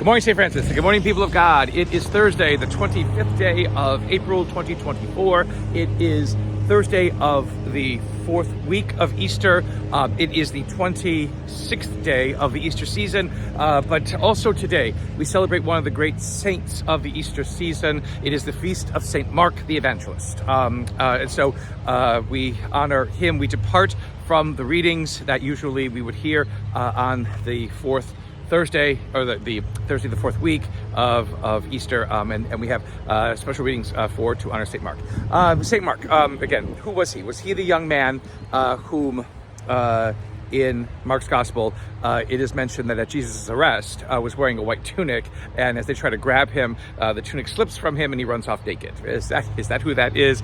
Good morning, St. Francis. Good morning, people of God. It is Thursday, the 25th day of April 2024. It is Thursday of the fourth week of Easter. It is the 26th day of the Easter season, but also today we celebrate one of the great saints of the Easter season. It is the feast of St. Mark the Evangelist. And so we honor him. We depart from the readings that usually we would hear on the fourth Thursday, or the Thursday, the fourth week of Easter, and we have special readings to honor St. Mark. St. Mark, again, who was he? Was he the young man whom in Mark's Gospel, it is mentioned that at Jesus' arrest was wearing a white tunic, and as they try to grab him, the tunic slips from him and he runs off naked. Is that who that is?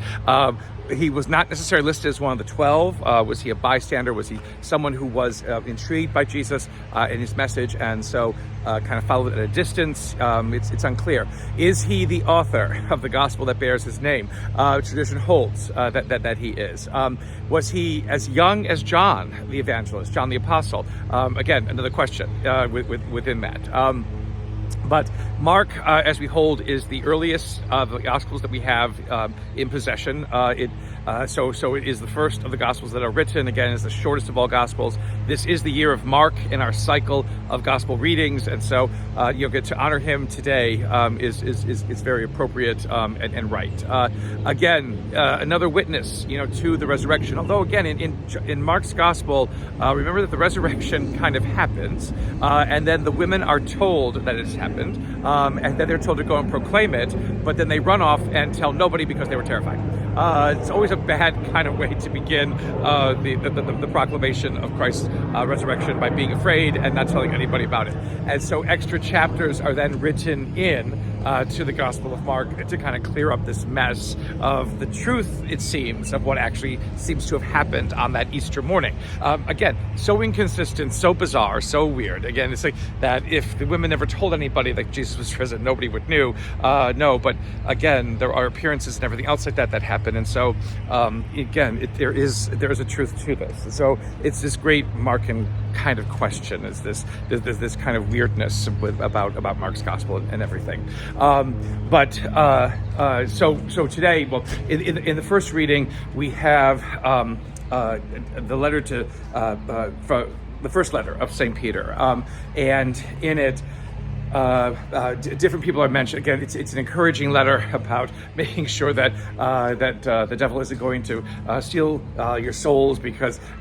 He was not necessarily listed as one of the 12. Was he a bystander? Was he someone who was intrigued by Jesus and his message, and so kind of followed at a distance? It's unclear. Is he the author of the gospel that bears his name? Tradition holds that he is. Was he as young as John the Evangelist, John the Apostle? Again, another question within that. But Mark, as we hold, is the earliest of the Gospels that we have in possession. So it is the first of the Gospels that are written. Again, it's the shortest of all Gospels. This is the year of Mark in our cycle of Gospel readings, and so you'll get to honor him today is very appropriate and right. Again, another witness, to the resurrection. Although again, in Mark's Gospel, remember that the resurrection kind of happens, and then the women are told that it's happened. And then they're told to go and proclaim it, but then they run off and tell nobody because they were terrified. It's always a bad kind of way to begin the proclamation of Christ's resurrection, by being afraid and not telling anybody about it. And so extra chapters are then written in to the Gospel of Mark to kind of clear up this mess of the truth, it seems, of what actually seems to have happened on that Easter morning. Again, so inconsistent, so bizarre, so weird. Again, it's like that if the women never told anybody that Jesus was risen, nobody would know. But again, there are appearances and everything else like that happen. And so, again, there is a truth to this. And so it's this great Markan kind of question, is this kind of weirdness about Mark's Gospel and everything. So today, well, in the first reading, we have the letter to the first letter of St. Peter, and in it, different people are mentioned. Again, it's an encouraging letter about making sure that the devil isn't going to steal your souls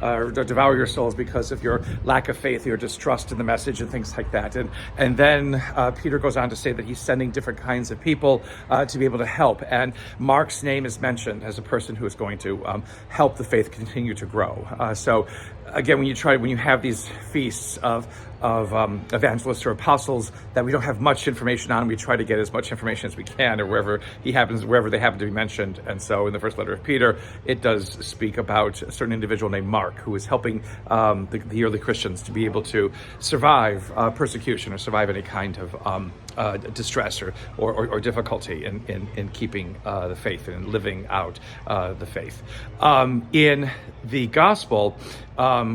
or devour your souls because of your lack of faith, your distrust in the message, and things like that. And then Peter goes on to say that he's sending different kinds of people to be able to help. And Mark's name is mentioned as a person who is going to help the faith continue to grow. So again, when you have these feasts of evangelists or apostles that we don't have much information on, we try to get as much information as we can, or wherever they happen to be mentioned. And so in the first letter of Peter, it does speak about a certain individual named Mark, who is helping the early Christians to be able to survive persecution or survive any kind of distress or difficulty in keeping the faith and living out the faith. In the Gospel,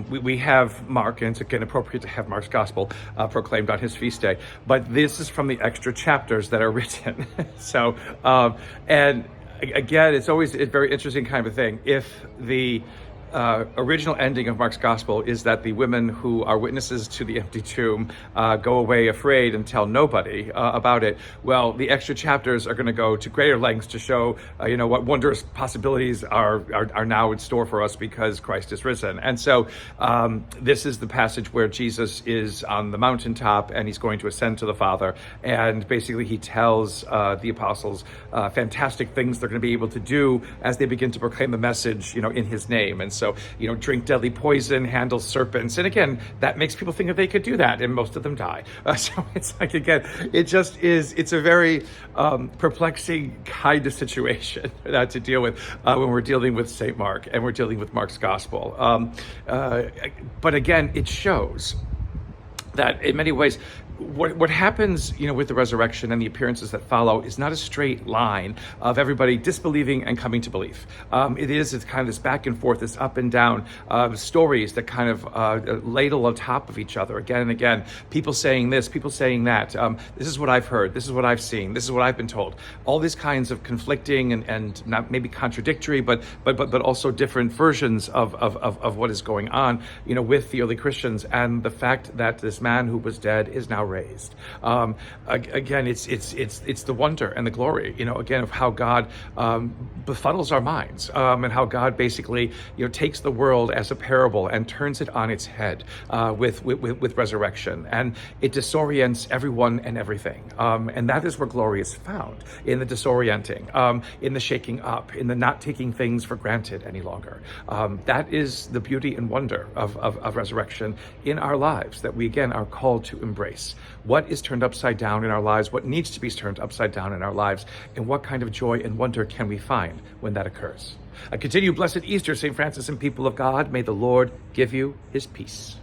we have Mark, and it's again appropriate to have Mark's Gospel proclaimed on his feast day, but this is from the extra chapters that are written. So, and again, it's always a very interesting kind of thing. If the original ending of Mark's Gospel is that the women who are witnesses to the empty tomb go away afraid and tell nobody about it, well, the extra chapters are going to go to greater lengths to show what wondrous possibilities are now in store for us because Christ is risen. And so this is the passage where Jesus is on the mountaintop and he's going to ascend to the Father, and basically he tells the apostles fantastic things they're going to be able to do as they begin to proclaim the message in his name. And so, drink deadly poison, handle serpents. And again, that makes people think that they could do that, and most of them die. So it's like, again, it's a very perplexing kind of situation to deal with when we're dealing with St. Mark and we're dealing with Mark's Gospel. But again, it shows that in many ways, what happens, with the resurrection and the appearances that follow is not a straight line of everybody disbelieving and coming to belief. It's kind of this back and forth, this up and down stories that kind of ladle on top of each other again and again. People saying this, people saying that. This is what I've heard. This is what I've seen. This is what I've been told. All these kinds of conflicting and not maybe contradictory, but also different versions of what is going on, with the early Christians, and the fact that this man who was dead is now raised. Again, it's the wonder and the glory, again, of how God befuddles our minds, and how God basically, takes the world as a parable and turns it on its head with resurrection, and it disorients everyone and everything. And that is where glory is found, in the disorienting, in the shaking up, in the not taking things for granted any longer. That is the beauty and wonder of resurrection in our lives, that we again are called to embrace. What is turned upside down in our lives, what needs to be turned upside down in our lives, and what kind of joy and wonder can we find when that occurs? A continued blessed Easter, St. Francis and people of God. May the Lord give you his peace.